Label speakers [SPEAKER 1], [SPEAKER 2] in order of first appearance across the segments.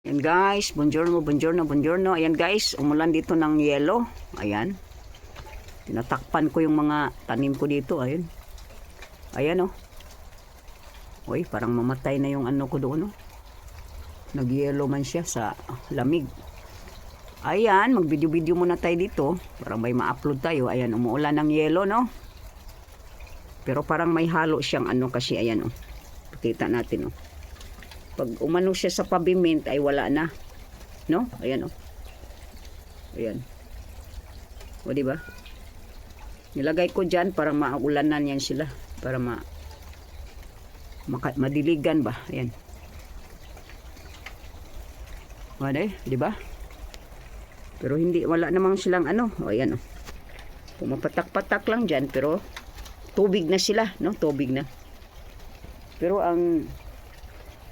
[SPEAKER 1] Ayan guys, buongiorno, buongiorno, buongiorno. Ayan guys, umulan dito ng yelo. Ayan. Tinatakpan ko yung mga tanim ko dito. Ayan. Ayan oh. Uy, parang mamatay na yung ano ko doon oh. Nag-yelo man siya sa lamig. Ayan, mag-video-video muna tayo dito. Parang may ma-upload tayo. Ayan, umuulan ng yelo no. Pero parang may halo siyang ano kasi ayan oh. Pakita natin oh. Pag umano siya sa pavement ay wala na. No? Ayan oh. Ayan. O di ba? Nilagay ko diyan para maulanan yan sila, para madiligan ba? Ayan. Wala di ba? Pero hindi wala namang silang ano. O ayan oh. Pumapatak-patak lang diyan pero tubig na sila, no? Tubig na. Pero ang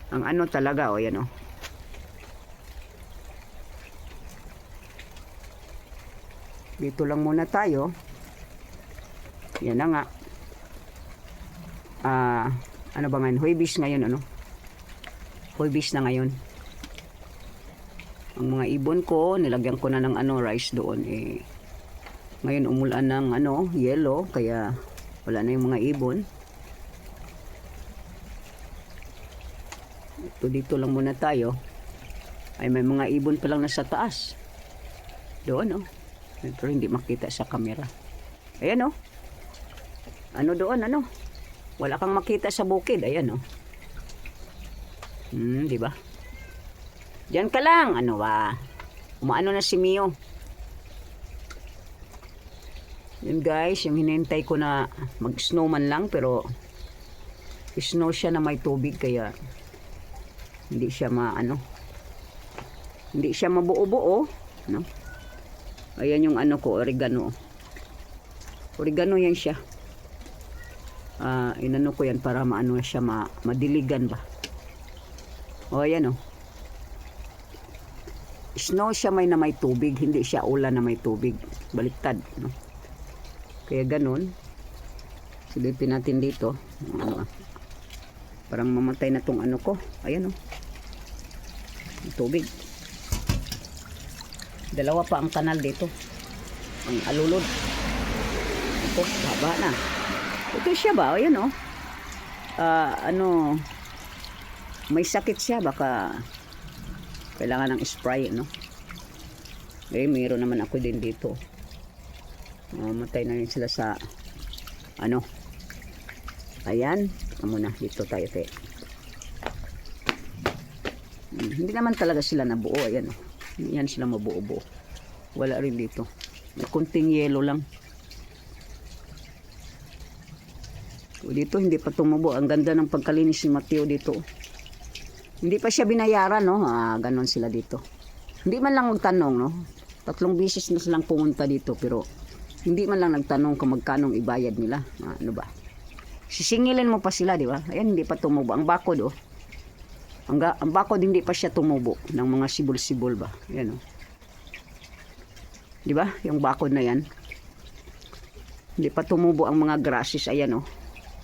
[SPEAKER 1] ano talaga o yan o. Dito lang muna tayo. Yan na nga. Ano ba ngayon? Huwebes ngayon ano? Huwebes na ngayon. Ang mga ibon ko, nilagyan ko na ng ano, rice doon. Ngayon umulan ng ano, yellow. Kaya wala na yung mga ibon. Dito lang muna tayo. Ay may mga ibon pa lang nasa taas. Doon oh. Pero hindi makita sa camera. Ayan oh. Ano doon ano? Wala kang makita sa bukid. Ayan oh. Di ba? Diyan ka lang. Ano ba? Umaano na si Mio. Yun guys, yung hinintay ko na mag-snowman lang pero snow siya na may tubig kaya hindi siya hindi siya mabuo-buo, no? Ayan yung ano ko, oregano. Oregano yan siya. Inano ko yan para maano siya madiligan ba. O ayan oh. Snow siya may na may tubig, hindi siya ulan na may tubig. Baliktad, no? Kaya ganun. Silipin natin dito. Parang mamatay na tong ano ko. Ayan oh. Tubig. Dalawa pa ang kanal dito. Ang alulod. Ito, haba na. Ito siya ba? Ayan oh. May sakit siya. Baka kailangan ng spray, no? Mayroon naman ako din dito. Matay na rin sila sa ano. Ayan. Muna, dito tayo tayo. Hindi naman talaga sila nabuo. Ayan. Hindi yan sila mabuo-buo. Wala rin dito. May kunting yelo lang. O dito hindi pa tumubo. Ang ganda ng pagkalinis ni Mateo dito. Hindi pa siya binayaran, no? Ganon sila dito. Hindi man lang magtanong, no? 3 beses na silang pumunta dito. Pero hindi man lang nagtanong kung magkanong ibayad nila. Ano ba? Sisingilin mo pa sila, di ba? Ayan, hindi pa tumubo. Ang bakod, oh. Ang bakod hindi pa siya tumubo ng mga sibol-sibol ba. Ayan oh. Di ba? Yung bakod na yan. Hindi pa tumubo ang mga grasses. Ayan oh.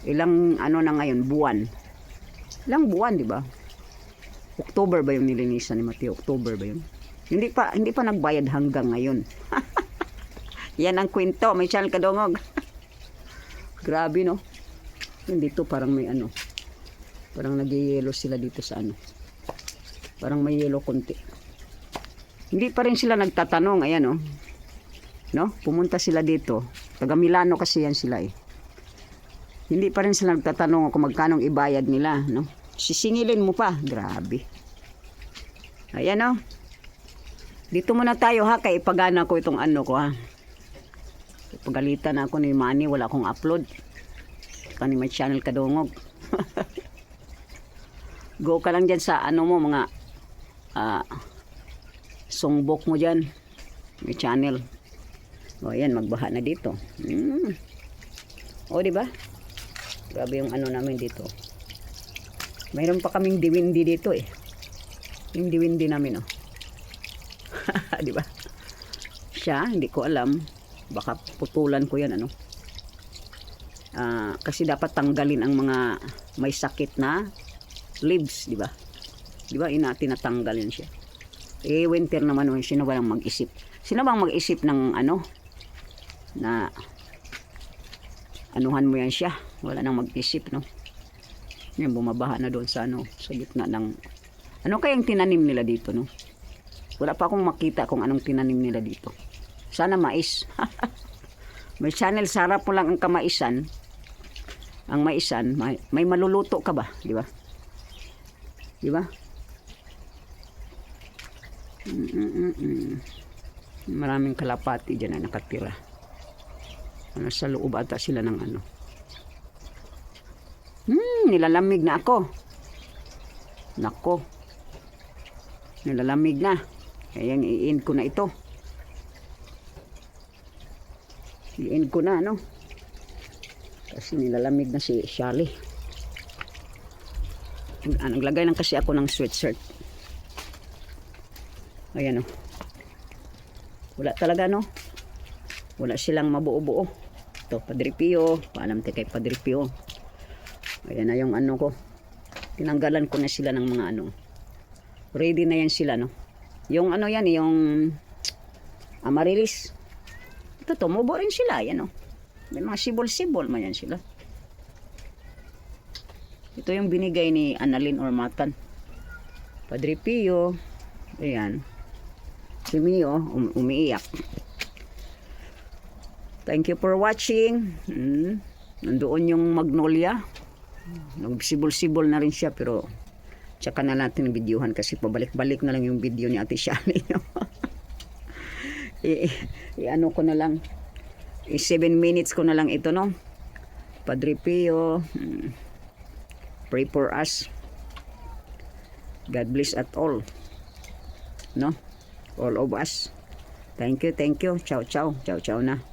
[SPEAKER 1] Ilang ano na ngayon, buwan. Ilang buwan, di ba? October ba yung nilinisan ni Mateo? October ba yun? Hindi pa nagbayad hanggang ngayon. Yan ang kwento. May channel Kadongog. Grabe no. Dito parang may ano. Parang nag-yellow sila dito sa ano. Parang may yellow konti. Hindi pa rin sila nagtatanong. Ayan oh. No? Pumunta sila dito. Taga Milano kasi yan sila eh. Hindi pa rin sila nagtatanong kung magkanong ibayad nila. No? Sisingilin mo pa. Grabe. Ayan oh. Dito muna tayo ha. Kaya ipagana ko itong ano ko ha. Pagalitan ako ni Manny. Wala akong upload. Kani may channel Kadongog. Go ka lang dyan sa ano mo mga songbok mo dyan. May channel. O ayan, magbaha na dito. O diba? Grabe yung ano namin dito. Mayroon pa kaming diwindi dito eh. Yung diwindi namin oh. Diba? Siya, hindi ko alam. Baka putulan ko yan ano. Kasi dapat tanggalin ang mga may sakit na leaves, di ba? Di ba? Tinatanggal yun siya. Eh, winter naman yun. Sino ba lang mag-isip? Sino bang mag-isip ng ano? Na anuhan mo yan siya. Wala nang mag-isip, no? Yan, bumabaha na doon sa ano, sa gitna ng... Ano kayang tinanim nila dito, no? Wala pa akong makita kung anong tinanim nila dito. Sana mais. May channel, sarap mo lang ang kamaisan. Ang maisan, may maluluto ka ba? Di ba? Di ba? Maraming kalapati dyan na nakatira. Nasa loob ata sila ng ano. Nilalamig na ako. Nako. Nilalamig na. Kaya i-end ko na ito. I-end ko na, no? Kasi nilalamig na si Shally. Naglagay lang kasi ako ng sweatshirt. Ayan, oh. Wala talaga, no? Wala silang mabuo-buo. Ito, Padre Pio. Paalam tayo kay Padre Pio. Ayan na yung ano ko. Tinanggalan ko na sila ng mga ano. Ready na yan sila, no? Yung ano yan, yung Amaryllis. Ito, tumubo rin sila. Yan, no? May mga sibol-sibol man yan sila. Ito yung binigay ni Annalyn Ormatan. Padre Pio. Ayan. Si Mio, umiiyak. Thank you for watching. Nandoon yung magnolia. Nagsibol-sibol na rin siya, pero tsaka na natin videohan kasi pabalik-balik na lang yung video ni Ate Shally. Ano ko na lang. 7 minutes ko na lang ito, no? Padre Pio. Pray for us. God bless at all. No? All of us. Thank you, thank you. Ciao, ciao. Ciao, ciao na.